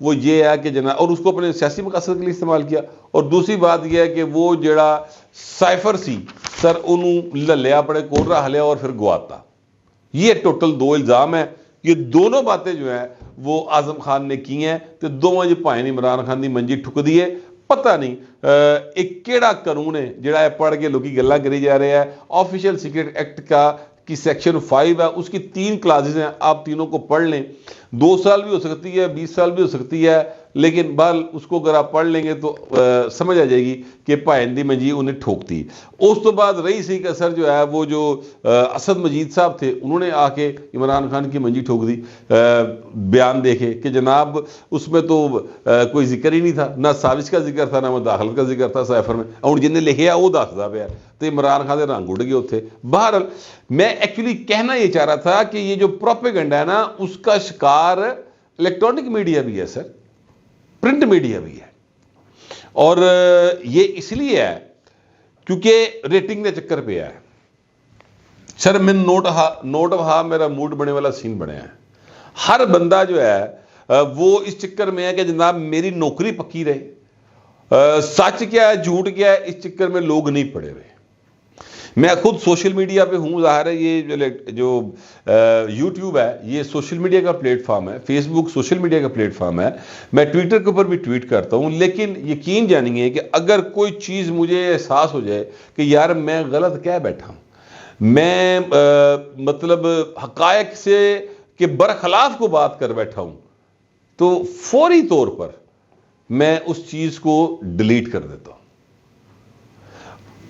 وہ یہ ہے کہ جناب، اور اس کو اپنے سیاسی مقاصد کے لیے استعمال کیا. اور دوسری بات یہ ہے کہ وہ جڑا سائفر سی سر انہوں للیا پڑے کور رہا لیا اور پھر گواتا. یہ ٹوٹل 2 الزام ہیں. یہ دونوں باتیں جو ہیں وہ اعظم خان نے کی ہیں تو دونوں جی بھائیں عمران خان دی منجی ٹھک دی ہے. پتہ نہیں ایک کیڑا قانون ہے جڑا ہے پڑھ کے لوگی گلا کری جا رہے ہیں. آفیشیل سیکرٹ ایکٹ کی سیکشن 5 ہے, اس کی 3 کلازز ہیں, آپ تینوں کو پڑھ لیں. 2 سال بھی ہو سکتی ہے, 20 سال بھی ہو سکتی ہے, لیکن بہرحال اس کو اگر آپ پڑھ لیں گے تو سمجھ آ جائے گی کہ بھائن دی منجی انہیں ٹھوکتی. اس تو بعد رہی سی کا اثر جو ہے وہ جو اسد مجید صاحب تھے انہوں نے آ کے عمران خان کی منجی ٹھوک دی. بیان دیکھے کہ جناب اس میں تو کوئی ذکر ہی نہیں تھا, نہ سازش کا ذکر تھا, نہ مداخلت کا ذکر تھا سائفر میں, اور جن نے لکھیا وہ دسدا پیا تو عمران خان دے رنگ اڑ گئے اتنے. بہرحال میں ایکچولی کہنا یہ چاہ رہا تھا کہ یہ جو پروپیگنڈا ہے نا اس کا شکار الیکٹرانک میڈیا بھی ہے سر, پرنٹ میڈیا بھی ہے. اور یہ اس لیے ہے کیونکہ ریٹنگ کے چکر پہ ہے سر. میں نوٹ آف ہا میرا موڈ بنے والا سین بنیا ہے. ہر بندہ جو ہے وہ اس چکر میں ہے کہ جناب میری نوکری پکی رہے. سچ کیا ہے جھوٹ کیا ہے اس چکر میں لوگ نہیں پڑے ہوئے. میں خود سوشل میڈیا پہ ہوں, ظاہر ہے یہ جو یوٹیوب ہے یہ سوشل میڈیا کا پلیٹ فارم ہے, فیس بک سوشل میڈیا کا پلیٹ فارم ہے, میں ٹویٹر کے اوپر بھی ٹویٹ کرتا ہوں. لیکن یقین جانیے کہ اگر کوئی چیز مجھے احساس ہو جائے کہ یار میں غلط کہہ بیٹھا ہوں, میں مطلب حقائق سے کہ برخلاف کو بات کر بیٹھا ہوں, تو فوری طور پر میں اس چیز کو ڈیلیٹ کر دیتا ہوں.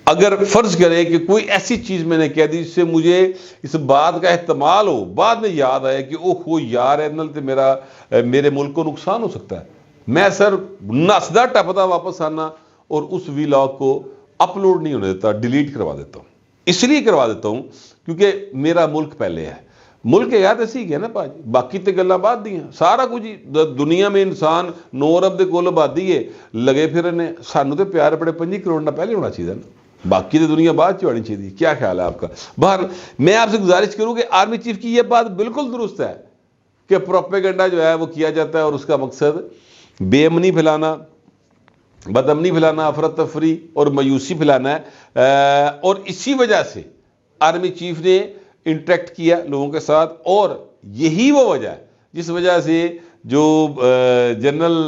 اگر فرض کرے کہ کوئی ایسی چیز میں نے کہہ دی جس سے مجھے اس بات کا احتمال ہو, بعد میں یاد آئے کہ اوہ یار نل تے میرے ملک کو نقصان ہو سکتا ہے, میں سر نسدا ٹپدا واپس آنا اور اس ویلاگ کو اپلوڈ نہیں ہونے دیتا, ڈیلیٹ کروا دیتا ہوں. اس لیے کروا دیتا ہوں کیونکہ میرا ملک پہلے ہے. ملک ہے یاد ایسی گیا نا پاجی, باقی تے گلاں بعد دی ہیں. سارا کچھ دنیا میں انسان 9 ارب دے کول آبادی ہے, لگے پھرنے سانو تے پیار بڑے 5 کروڑ نہ پہلے ہونا چاہیے نا, باقی تو دنیا بعد چڑھنی چاہیے. کیا خیال ہے آپ کا؟ باہر میں آپ سے گزارش کروں کہ آرمی چیف کی یہ بات بالکل درست ہے کہ پروپیگنڈا جو ہے وہ کیا جاتا ہے اور اس کا مقصد بے امنی پھیلانا, بد امنی پھیلانا, افراتفری اور مایوسی پھیلانا ہے. اور اسی وجہ سے آرمی چیف نے انٹریکٹ کیا لوگوں کے ساتھ, اور یہی وہ وجہ ہے جس وجہ سے جو جنرل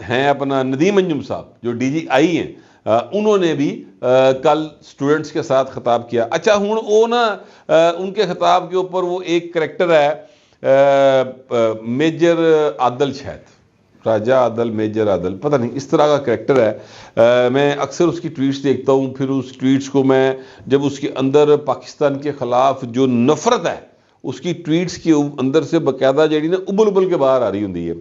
ہیں اپنا ندیم انجم صاحب جو ڈی جی آئی ہیں, انہوں نے بھی کل سٹوڈنٹس کے ساتھ خطاب کیا. اچھا ہوں وہ نا ان کے خطاب کے اوپر وہ ایک کریکٹر ہے میجر عادل, شاید راجہ عادل, میجر عادل, پتہ نہیں اس طرح کا کریکٹر ہے. میں اکثر اس کی ٹویٹس دیکھتا ہوں, پھر اس ٹویٹس کو میں جب اس کے اندر پاکستان کے خلاف جو نفرت ہے اس کی ٹویٹس کے اندر سے باقاعدہ جڑی نا ابل کے باہر آ رہی ہوندی ہے.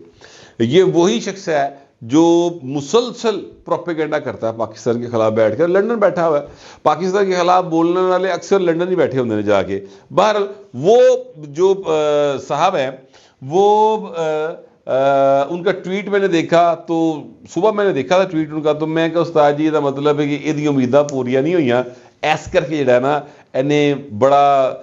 یہ وہی شخص ہے جو مسلسل پروپیگنڈا کرتا ہے پاکستان کے خلاف بیٹھ کر. لندن بیٹھا ہوا ہے, پاکستان کے خلاف بولنے والے اکثر لندن ہی بیٹھے ہوتے ہیں جا کے. بہرحال وہ جو صاحب ہیں وہ ان کا ٹویٹ میں نے دیکھا, تو صبح میں نے دیکھا تھا ٹویٹ ان کا, تو میں کہ استاد جی دا مطلب ہے کہ یہ امیداں پوریاں نہیں ہوئیاں, ایس کر کے جڑا ہے نا انہیں بڑا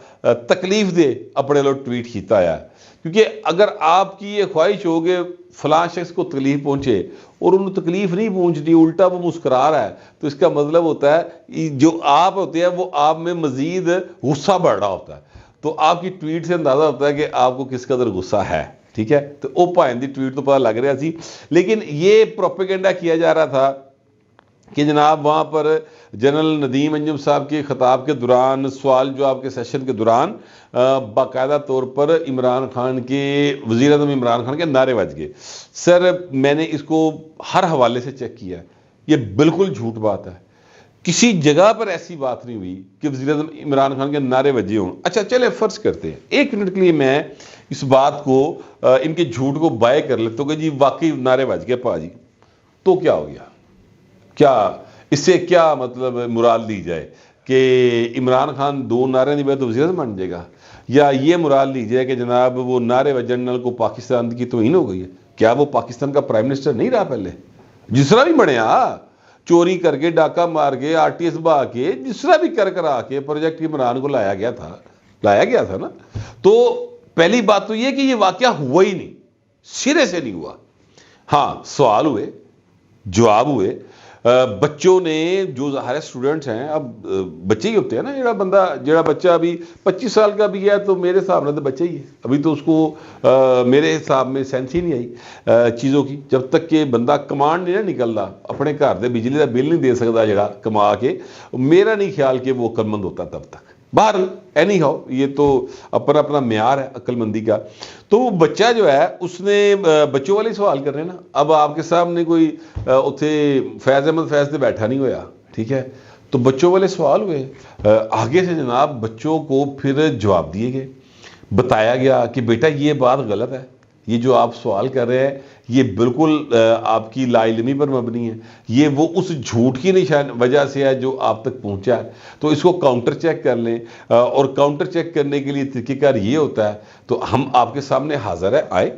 تکلیف دے اپنے لوگ ٹویٹ کیتا ہے. کیونکہ اگر آپ کی یہ خواہش ہو کہ فلاں شخص کو تکلیف پہنچے اور انہوں تکلیف نہیں پہنچتی, الٹا وہ مسکرا رہا ہے, تو اس کا مطلب ہوتا ہے جو آپ ہوتے ہیں وہ آپ میں مزید غصہ بڑھ رہا ہوتا ہے. تو آپ کی ٹویٹ سے اندازہ ہوتا ہے کہ آپ کو کس قدر غصہ ہے. ٹھیک ہے, تو او بھائن دی ٹویٹ تو پتہ لگ رہا سی. لیکن یہ پروپیگنڈا کیا جا رہا تھا کہ جناب وہاں پر جنرل ندیم انجم صاحب کے خطاب کے دوران, سوال جواب کے سیشن کے دوران باقاعدہ طور پر عمران خان کے وزیر اعظم عمران خان کے نعرے بج گئے. سر میں نے اس کو ہر حوالے سے چیک کیا, یہ بالکل جھوٹ بات ہے. کسی جگہ پر ایسی بات نہیں ہوئی کہ وزیر اعظم عمران خان کے نعرے بجے ہوں. اچھا چلے فرض کرتے ہیں 1 منٹ کے لیے میں اس بات کو ان کے جھوٹ کو بائے کر لیتا ہوں کہ جی واقعی نعرے بج گئے پا جی, تو کیا ہو گیا؟ کیا اس سے کیا مطلب مراد لی جائے کہ عمران خان 2 نعرے نہیں بجے تو وزیر اعظم بن جائے گا, یا یہ مراد لی جائے کہ جناب وہ نعرے بجن نال کو پاکستان کی توہین ہو گئی ہے؟ کیا وہ پاکستان کا پرائم منسٹر نہیں رہا پہلے؟ جس طرح بھی بنیا, چوری کر کے, ڈاکہ مار کے, آر ٹی ایس بہا کے, جس طرح بھی کر آ کے پروجیکٹ عمران کو لایا گیا تھا نا. تو پہلی بات تو یہ کہ یہ واقعہ ہوا ہی نہیں. سرے سے نہیں ہوا. ہاں سوال ہوئے, جواب ہوئے, بچوں نے جو ظاہر اسٹوڈنٹس ہیں, اب بچے ہی ہوتے ہیں نا, جڑا بچہ ابھی 25 سال کا بھی ہے تو میرے حساب میں تو بچہ ہی ہے, ابھی تو اس کو میرے حساب میں سینس ہی نہیں آئی چیزوں کی. جب تک کہ بندہ کمانڈ نہیں نا نکلتا, اپنے گھر دے بجلی کا بل نہیں دے سکتا جڑا کما کے, میرا نہیں خیال کہ وہ عقل مند ہوتا تب تک. باہر اینی ہاؤ یہ تو اپنا اپنا معیار ہے عقل مندی کا. تو وہ بچہ جو ہے اس نے بچوں والے سوال کر رہے ہیں نا. اب آپ کے سامنے کوئی اتنے فیض احمد فیض سے بیٹھا نہیں ہویا, ٹھیک ہے, تو بچوں والے سوال ہوئے, آگے سے جناب بچوں کو پھر جواب دیے گئے, بتایا گیا کہ بیٹا یہ بات غلط ہے, یہ جو آپ سوال کر رہے ہیں یہ بالکل آپ کی لا علمی پر مبنی ہے, یہ وہ اس جھوٹ کی وجہ سے ہے جو آپ تک پہنچا ہے, تو اس کو کاؤنٹر چیک کر لیں. اور کاؤنٹر چیک کرنے کے لیے طریقہ کار یہ ہوتا ہے, تو ہم آپ کے سامنے حاضر ہے, آئے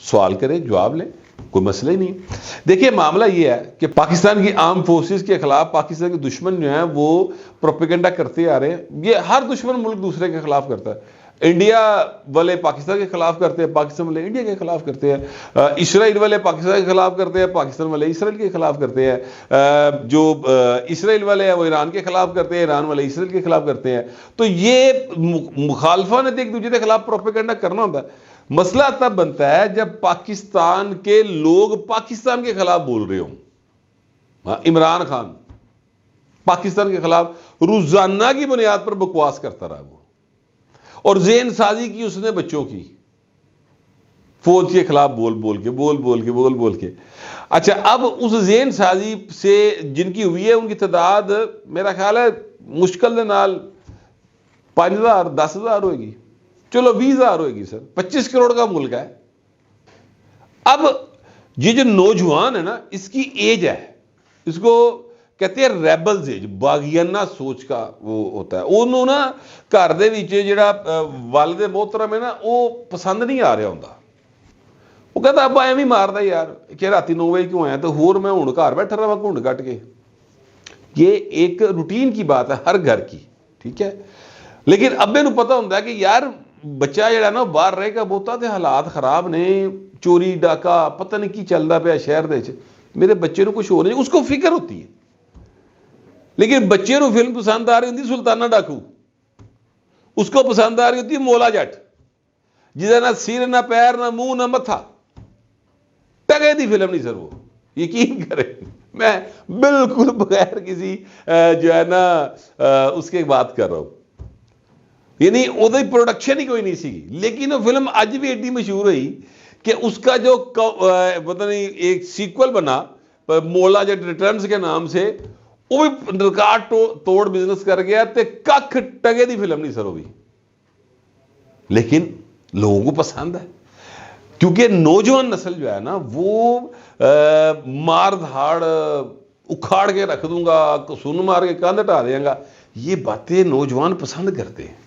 سوال کریں, جواب لیں, کوئی مسئلہ ہی نہیں. دیکھیے معاملہ یہ ہے کہ پاکستان کی آرم فورسز کے خلاف پاکستان کے دشمن جو ہیں وہ پروپیگنڈا کرتے آ رہے ہیں. یہ ہر دشمن ملک دوسرے کے خلاف کرتا ہے. انڈیا والے پاکستان کے خلاف کرتے ہیں, پاکستان والے انڈیا کے خلاف کرتے ہیں, اسرائیل والے پاکستان کے خلاف کرتے ہیں, پاکستان والے اسرائیل کے خلاف کرتے ہیں, جو اسرائیل والے ہیں وہ ایران کے خلاف کرتے ہیں, ایران والے اسرائیل کے خلاف کرتے ہیں. تو یہ مخالفہ نے ایک دوسرے کے خلاف پروپیگنڈا کرنا ہوتا ہے. مسئلہ تب بنتا ہے جب پاکستان کے لوگ پاکستان کے خلاف بول رہے ہوں. عمران خان پاکستان کے خلاف روزانہ کی بنیاد پر بکواس کرتا رہا, وہ اور ذہن سازی کی اس نے بچوں کی, فوج کے خلاف بول کے. اچھا اب اس ذہن سازی سے جن کی ہوئی ہے ان کی تعداد میرا خیال ہے مشکل دے نال 5,000 10,000 ہوئے گی, چلو 20,000 ہوئے گی سر, 25 کروڑ کا ملک ہے. اب یہ جو نوجوان ہے نا, اس کی ایج ہے, اس کو کہتے ہیں ریبلز ایج, باغیانہ سوچ کا وہ ہوتا ہے. انہوں نا گھر دے وچ جڑا والد محترم ہے نا وہ پسند نہیں آ رہا ہوندا, وہ کہتا ابا ایویں ماردا یار کہ راتی 9 بجے کیوں آیا, تو ہور میں ہن گھر بیٹھا رہا گھنڈ کٹ کے. یہ ایک روٹین کی بات ہے ہر گھر کی, ٹھیک ہے. لیکن ابے نو پتہ ہوندا ہے کہ یار بچہ جڑا نا باہر رہے گا, بہتا تے حالات خراب نے, چوری ڈاکہ پتہ نہیں کی چلدا پیا شہر دے وچ, میرے بچے نو کچھ ہو نہیں, اس کو فکر ہوتی ہے. لیکن بچے نو فلم پسند آ رہی ہوتی سلطانہ ڈاکو, اس کو پسند آ رہی ہوتی مولا جٹ, جہاں نہ سر نہ پیر نہ منہ نہ متھا, ٹگے دی فلم نہیں سر وہ, یقین کریں میں بالکل بغیر کسی جو ہے نا اس کے بات کر رہا ہوں. یعنی وہ پروڈکشن ہی کوئی نہیں سی, لیکن وہ فلم اج بھی ایڈی مشہور ہوئی کہ اس کا جو پتہ نہیں ایک سیکول بنا مولا جٹ ریٹرنز کے نام سے, وہ بھی ریکارڈ توڑ بزنس کر گیا, تے ککھ ٹگے دی فلم نہیں سر وہ بھی, لیکن لوگوں کو پسند ہے. کیونکہ نوجوان نسل جو ہے نا وہ مار دھاڑ اکھاڑ کے رکھ دوں گا, سن مار کے کاندھ ہٹا دیں گا, یہ باتیں نوجوان پسند کرتے ہیں.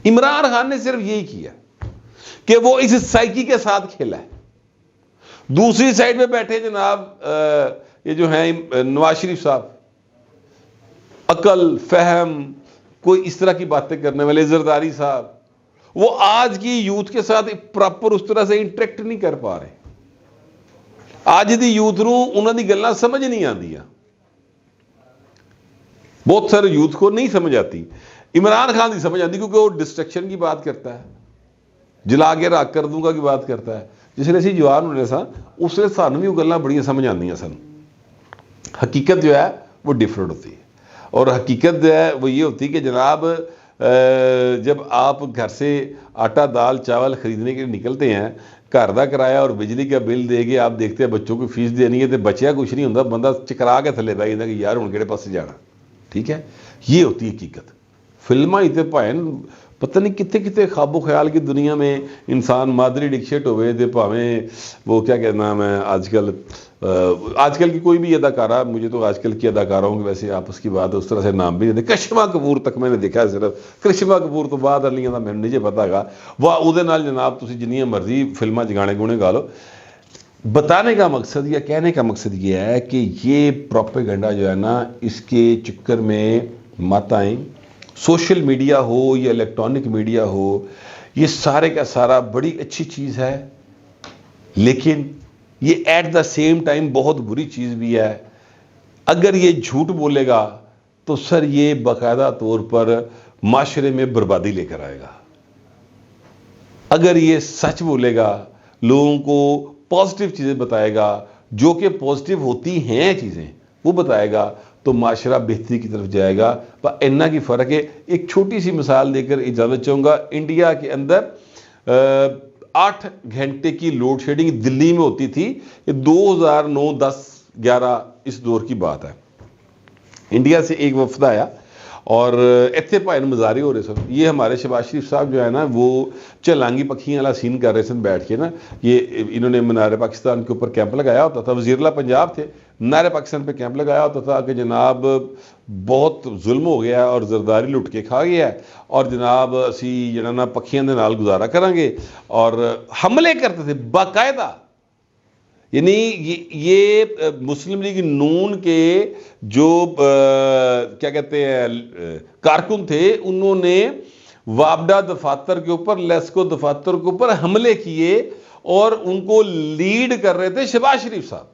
عمران خان نے صرف یہی کیا کہ وہ اس سائیکی کے ساتھ کھیلا ہے. دوسری سائڈ پہ بیٹھے جناب یہ جو ہیں نواز شریف صاحب, عقل فہم کوئی اس طرح کی باتیں کرنے والے, زرداری صاحب, وہ آج کی یوتھ کے ساتھ پراپر اس طرح سے انٹریکٹ نہیں کر پا رہے. آج دی یوتھ نو انہوں دی گلاں سمجھ نہیں آندی, بہت سارے یوتھ کو نہیں سمجھ آتی. عمران خان دی سمجھ آتی کیونکہ وہ ڈسٹریکشن کی بات کرتا ہے, جلا کے راک کر دوں گا کی بات کرتا ہے. جس لیے اسی جوان ہونے سا اس لیے سانوں بھی وہ گلاں بڑی سمجھ آندیاں سن. حقیقت جو ہے وہ ڈفرینٹ ہوتی ہے, اور حقیقت جو ہے وہ یہ ہوتی ہے کہ جناب جب آپ گھر سے آٹا دال چاول خریدنے کے لیے نکلتے ہیں, گھر کا کرایہ اور بجلی کا بل دے کے آپ دیکھتے ہیں بچوں کو فیس دینی ہے, تو بچیا کچھ نہیں ہوتا, بندہ چکرا کے تھلے پہ جاتا کہ یار ہوں کہڑے پاس جانا. ٹھیک ہے, یہ ہوتی ہے حقیقت. فلماں ہی تے بھائن پتہ نہیں کتے کتے خواب و خیال کی دنیا میں انسان مادری ڈکشٹ ہوئے تے پاویں وہ کیا کہنا میں آج کل کی کوئی بھی اداکارہ, مجھے تو آج کل کی اداکاروں کی ویسے آپس کی بات ہے اس طرح سے نام بھی نہیں. کرشمہ کپور تک میں نے دیکھا ہے, صرف کرشمہ کپور تو بعد علیاں دا میں نہیں پتا گا, وہ اودے نال جناب تسی جنیاں مرضی فلماں گانے گونے گا لو. بتانے کا مقصد یا کہنے کا مقصد یہ ہے کہ یہ پروپیگنڈا جو ہے نا اس کے چکر میں مت آئیں. سوشل میڈیا ہو یا الیکٹرانک میڈیا ہو, یہ سارے کا سارا بڑی اچھی چیز ہے, لیکن یہ ایٹ دا سیم ٹائم بہت بری چیز بھی ہے. اگر یہ جھوٹ بولے گا تو سر یہ باقاعدہ طور پر معاشرے میں بربادی لے کر آئے گا. اگر یہ سچ بولے گا, لوگوں کو پازیٹیو چیزیں بتائے گا, جو کہ پازیٹیو ہوتی ہیں چیزیں وہ بتائے گا, تو معاشرہ بہتری کی طرف جائے گا. اتنا کی فرق ہے. ایک چھوٹی سی مثال دے کر اجازت چاہوں گا. انڈیا کے اندر 8 گھنٹے کی لوڈ شیڈنگ دلی میں ہوتی تھی. یہ 2009 10 11 اس دور کی بات ہے. انڈیا سے ایک وفد آیا اور ایتھے پائن مظاہرے ہو رہے سن. یہ ہمارے شہباز شریف صاحب جو ہے نا وہ چلانگی پکھیاں والا سین کر رہے سن بیٹھ کے نا. یہ انہوں نے منار پاکستان کے اوپر کیمپ لگایا ہوتا تھا. وزیر اللہ پنجاب تھے, منار پاکستان پہ کیمپ لگایا ہوتا تھا کہ جناب بہت ظلم ہو گیا اور زرداری لٹ کے کھا گیا ہے, اور جناب اسی جنا پکھیاں دے نال گزارا کریں گے. اور حملے کرتے تھے باقاعدہ. یعنی یہ مسلم لیگ نون کے جو کیا کہتے ہیں کارکن تھے, انہوں نے وابڈا دفاتر کے اوپر, لیسکو دفاتر کے اوپر حملے کیے اور ان کو لیڈ کر رہے تھے شہباز شریف صاحب.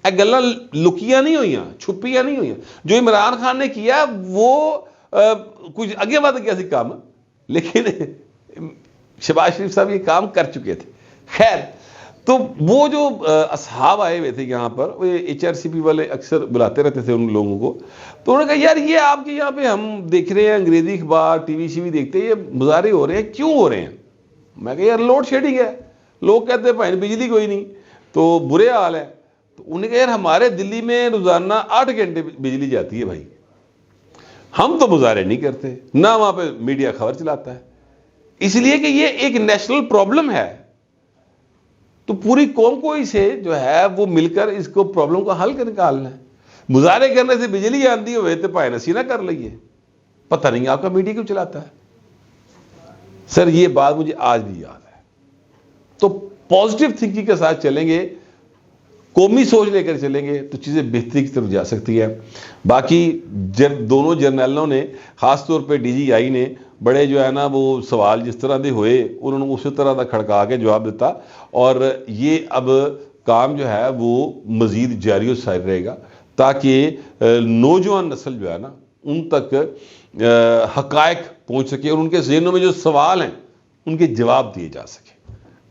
اے گلاں لکیاں نہیں ہوئیاں, چھپیاں نہیں ہوئیاں. جو عمران خان نے کیا وہ کچھ اگے بڑھ گیا سی کام, لیکن شہباز شریف صاحب یہ کام کر چکے تھے. خیر, تو وہ جو اصحاب آئے ہوئے تھے یہاں پر, وہ HRCP والے اکثر بلاتے رہتے تھے ان لوگوں کو, تو انہوں نے کہا یار یہ آپ کے یہاں پہ ہم دیکھ رہے ہیں انگریزی اخبار ٹی وی شی وی دیکھتے ہیں, یہ مظاہرے ہو رہے ہیں, کیوں ہو رہے ہیں؟ میں کہا یار لوڈ شیڈنگ ہے. لوگ کہتے ہیں بھائی بجلی کوئی نہیں, تو برے حال ہے. تو انہوں نے کہا یار ہمارے دلی میں روزانہ 8 گھنٹے بجلی جاتی ہے بھائی, ہم تو مظاہرے نہیں کرتے, نہ وہاں پہ میڈیا خبر چلاتا ہے, اس لیے کہ یہ ایک نیشنل پرابلم ہے. تو پوری قوم کو اسے جو ہے وہ مل کر اس کو پرابلم کا حل نکالنا ہے. مظاہرے کرنے سے بجلی آندھی ہوئے تو پائے نسی نہ کر لئیے. پتہ نہیں آپ کا میڈیا کیوں چلاتا ہے. سر یہ بات مجھے آج بھی یاد ہے. تو پازیٹیو تھنکنگ کے ساتھ چلیں گے, قومی سوچ لے کر چلیں گے تو چیزیں بہتری کی طرف جا سکتی ہیں. باقی دونوں جرنیلوں نے, خاص طور پہ DGI نے, بڑے جو ہے نا وہ سوال جس طرح دے ہوئے انہوں نے اسی طرح دا کھڑکا کے جواب دیتا. اور یہ اب کام جو ہے وہ مزید جاری و ساری رہے گا تاکہ نوجوان نسل جو ہے نا ان تک حقائق پہنچ سکے اور ان کے ذہنوں میں جو سوال ہیں ان کے جواب دیے جا سکے.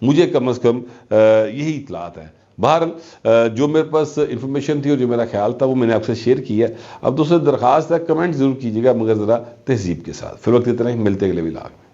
مجھے کم از کم یہی اطلاعات ہیں. بہرحال جو میرے پاس انفارمیشن تھی اور جو میرا خیال تھا وہ میں نے آپ سے شیئر کیا. اب دوسرے درخواست ہے کمنٹ ضرور کیجیے گا مگر ذرا تہذیب کے ساتھ. پھر وقت اتنا ہی, ملتے اگلے ولاگ میں.